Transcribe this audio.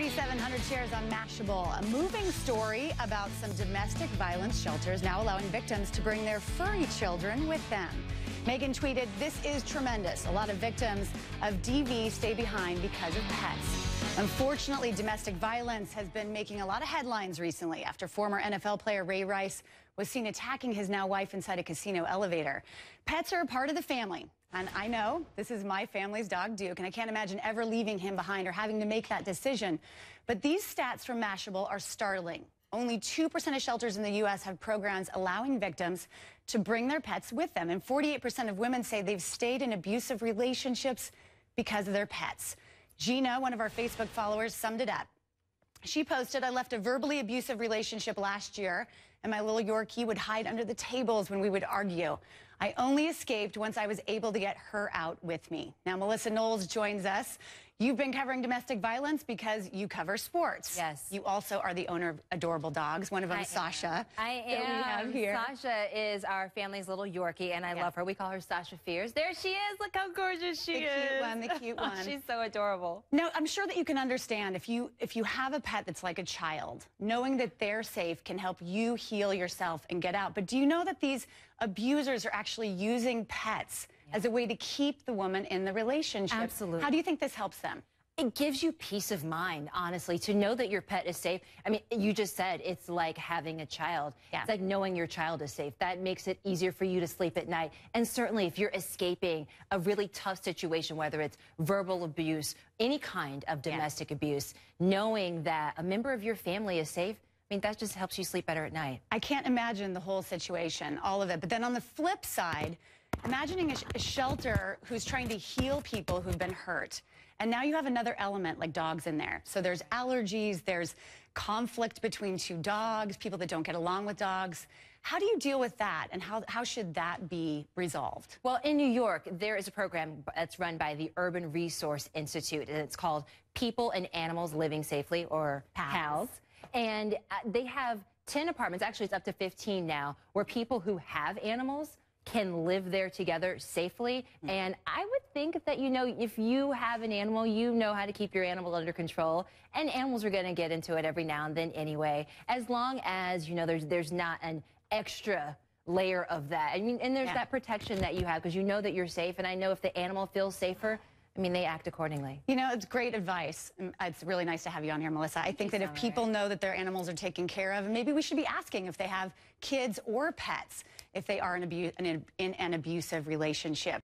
3,700 shares on Mashable, a moving story about some domestic violence shelters now allowing victims to bring their furry children with them. Megan tweeted, "This is tremendous. A lot of victims of DV stay behind because of pets." Unfortunately, domestic violence has been making a lot of headlines recently after former NFL player Ray Rice was seen attacking his now wife inside a casino elevator. Pets are a part of the family. And I know this is my family's dog, Duke, and I can't imagine ever leaving him behind or having to make that decision. But these stats from Mashable are startling. Only 2% of shelters in the U.S. have programs allowing victims to bring their pets with them. And 48% of women say they've stayed in abusive relationships because of their pets. Gina, one of our Facebook followers, summed it up. She posted, "I left a verbally abusive relationship last year, and my little Yorkie would hide under the tables when we would argue. I only escaped once I was able to get her out with me." Now, Melissa Knowles joins us. You've been covering domestic violence because you cover sports. Yes. You also are the owner of adorable dogs. One of them is Sasha. I am. That we have here. Sasha is our family's little Yorkie, and I love her. We call her Sasha Fierce. There she is. Look how gorgeous she is. The cute one. She's so adorable. Now, I'm sure that you can understand if you have a pet that's like a child, knowing that they're safe can help you heal yourself and get out. But do you know that these abusers are actually using pets as a way to keep the woman in the relationship? Absolutely. How do you think this helps them? It gives you peace of mind, honestly, to know that your pet is safe. I mean, you just said it's like having a child. Yeah. It's like knowing your child is safe. That makes it easier for you to sleep at night. And certainly if you're escaping a really tough situation, whether it's verbal abuse, any kind of domestic abuse, knowing that a member of your family is safe, I mean, that just helps you sleep better at night. I can't imagine the whole situation, all of it. But then on the flip side, imagining a shelter who's trying to heal people who've been hurt. And now you have another element like dogs in there. So there's allergies, there's conflict between two dogs, people that don't get along with dogs. How do you deal with that, and how should that be resolved? Well, in New York, there is a program that's run by the Urban Resource Institute, and it's called People and Animals Living Safely, or PALS. And they have 10 apartments, actually it's up to 15 now, where people who have animals can live there together safely. And I would think that, if you have an animal, you know how to keep your animal under control. And animals are going to get into it every now and then anyway, as long as, there's not an extra layer of that. I mean, and there's that protection that you have because you know that you're safe. And I know if the animal feels safer, I mean, they act accordingly. It's great advice. It's really nice to have you on here, Melissa. I think that if people know that their animals are taken care of, and maybe we should be asking if they have kids or pets, if they are in an abusive relationship.